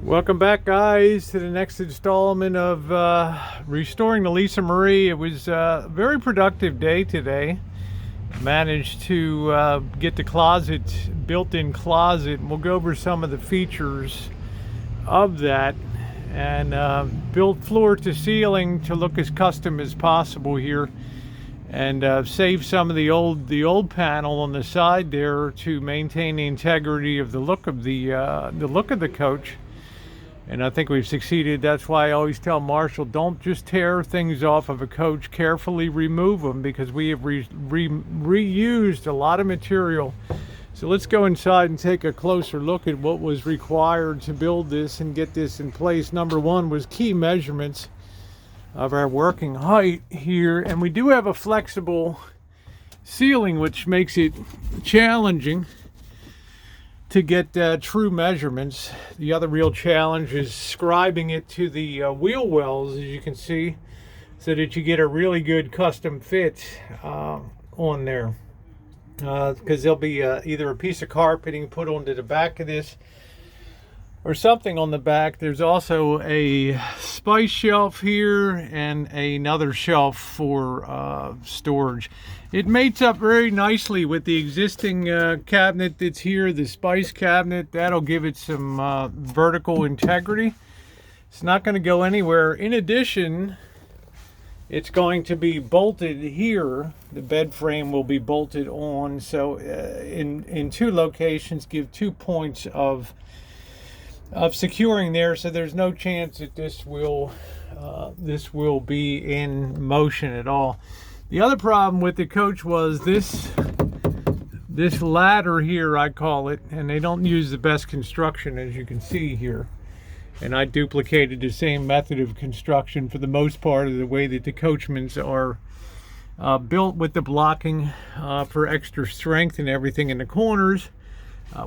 Welcome back, guys, to the next installment of Restoring the Lisa Marie. It was a very productive day today. Managed to get the closet, built-in closet, and we'll go over some of the features of that, and built floor to ceiling to look as custom as possible here, and save some of the old panel on the side there to maintain the integrity of the look of the coach. And I think we've succeeded. That's why I always tell Marshall, don't just tear things off of a coach, carefully remove them, because we have reused a lot of material. So let's go inside and take a closer look at what was required to build this and get this in place. Number one was key measurements of our working height here. And we do have a flexible ceiling, which makes it challenging to get true measurements. The other real challenge is scribing it to the wheel wells, as you can see, so that you get a really good custom fit on there. Because there'll be either a piece of carpeting put onto the back of this or something on the back. There's also a spice shelf here and another shelf for storage. It mates up very nicely with the existing cabinet that's here, the spice cabinet. That'll give it some vertical integrity. It's not going to go anywhere. In addition, it's going to be bolted here. The bed frame will be bolted on. So in two locations, give 2 points of securing there, so there's no chance that this will be in motion at all. The other problem with the coach was this ladder here, I call it, and they don't use the best construction, as you can see here. And I duplicated the same method of construction for the most part of the way that the Coachmans are built, with the blocking for extra strength and everything in the corners.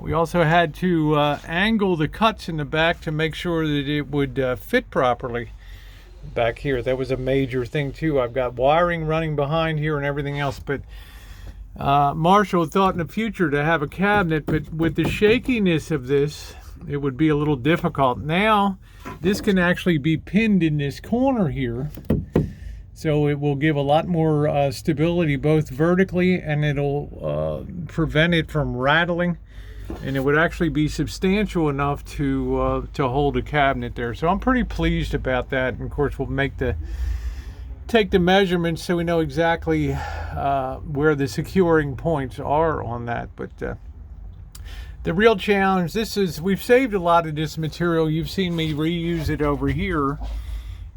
We also had to angle the cuts in the back to make sure that it would fit properly back here. That was a major thing too. I've got wiring running behind here and everything else, but Marshall thought in the future to have a cabinet, but with the shakiness of this, it would be a little difficult. Now, this can actually be pinned in this corner here, so it will give a lot more stability both vertically, and it'll prevent it from rattling. And it would actually be substantial enough to hold a cabinet there. So I'm pretty pleased about that. And of course, we'll take the measurements so we know exactly where the securing points are on that. But the real challenge, we've saved a lot of this material. You've seen me reuse it over here,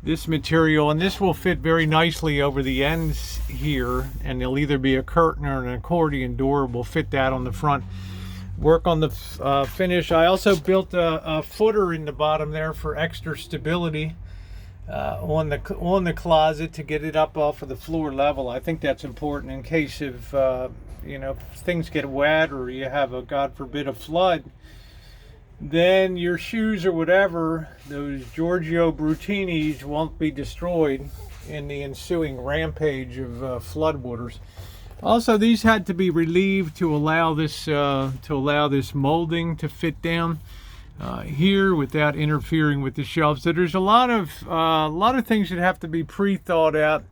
this material, and this will fit very nicely over the ends here. And there'll either be a curtain or an accordion door. We'll fit that on the front. Work on the finish. I also built a footer in the bottom there for extra stability on the closet to get it up off of the floor level. I think that's important in case of things get wet or you have a, God forbid, a flood. Then your shoes or whatever, those Giorgio Brutinis, won't be destroyed in the ensuing rampage of floodwaters. Also, these had to be relieved to allow this molding to fit down here without interfering with the shelves. So there's a lot of things that have to be pre-thought out.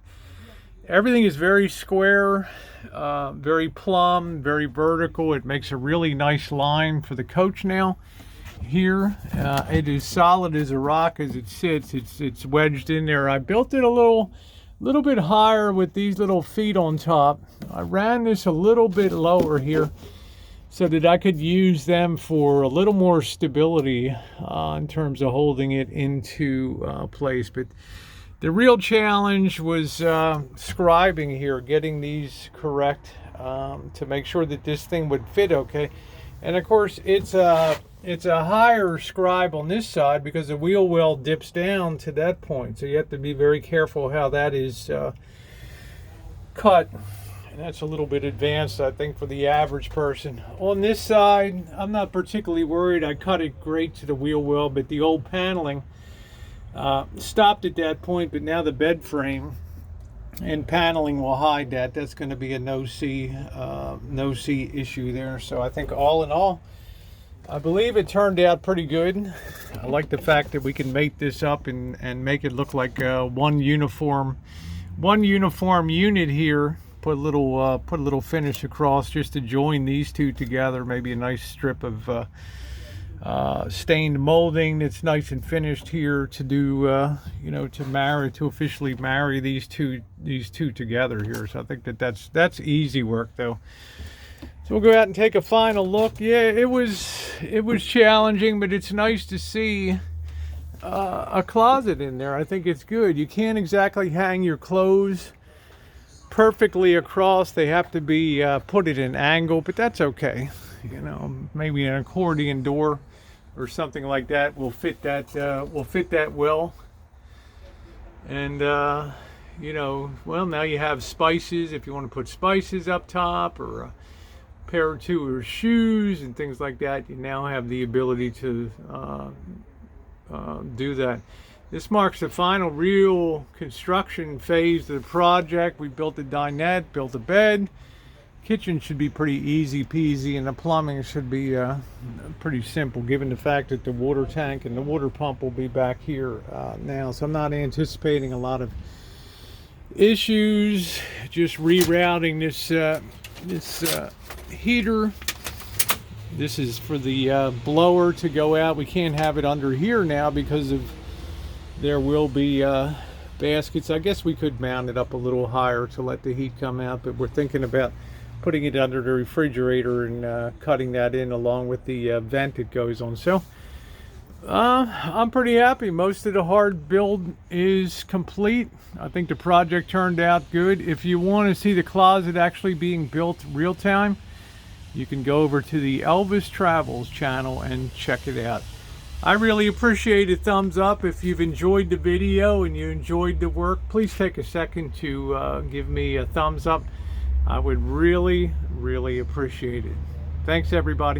Everything is very square, very plumb, very vertical. It makes a really nice line for the coach now. Here, it is solid as a rock as it sits. It's wedged in there. I built it a little bit higher with these little feet on top. I ran this a little bit lower here so that I could use them for a little more stability in terms of holding it into place. But the real challenge was scribing here, getting these correct to make sure that this thing would fit okay. And of course, it's a higher scribe on this side because the wheel well dips down to that point. So you have to be very careful how that is cut. And that's a little bit advanced, I think, for the average person. On this side, I'm not particularly worried. I cut it great to the wheel well, but the old paneling stopped at that point. But now the bed frame and paneling will hide that. That's going to be a no-see issue there. So I think all in all, I believe it turned out pretty good. I like the fact that we can mate this up and make it look like one uniform unit here. Put a little finish across just to join these two together. Maybe a nice strip of stained molding that's nice and finished here to do you know, to officially marry these two together here. So I think that's easy work though. So we'll go out and take a final look. Yeah, it was challenging, but it's nice to see a closet in there. I think it's good. You can't exactly hang your clothes perfectly across. They have to be put at an angle, but that's okay. You know, maybe an accordion door or something like that will fit that well. And you know, well, now you have spices if you want to put spices up top, or pair or two of shoes and things like that. You now have the ability to do that. This marks the final real construction phase of the project. We built a dinette, built a bed. Kitchen should be pretty easy peasy, and the plumbing should be pretty simple, given the fact that the water tank and the water pump will be back here now. So I'm not anticipating a lot of issues. Just rerouting this heater. This is for the blower to go out. We can't have it under here now because of there will be baskets. I guess we could mount it up a little higher to let the heat come out, but we're thinking about putting it under the refrigerator and cutting that in along with the vent it goes on. So I'm pretty happy. Most of the hard build is complete. I think the project turned out good. If you want to see the closet actually being built real time, you can go over to the Elvis Travels channel and check it out. I really appreciate a thumbs up. If you've enjoyed the video and you enjoyed the work, please take a second to give me a thumbs up. I would really, really appreciate it. Thanks, everybody.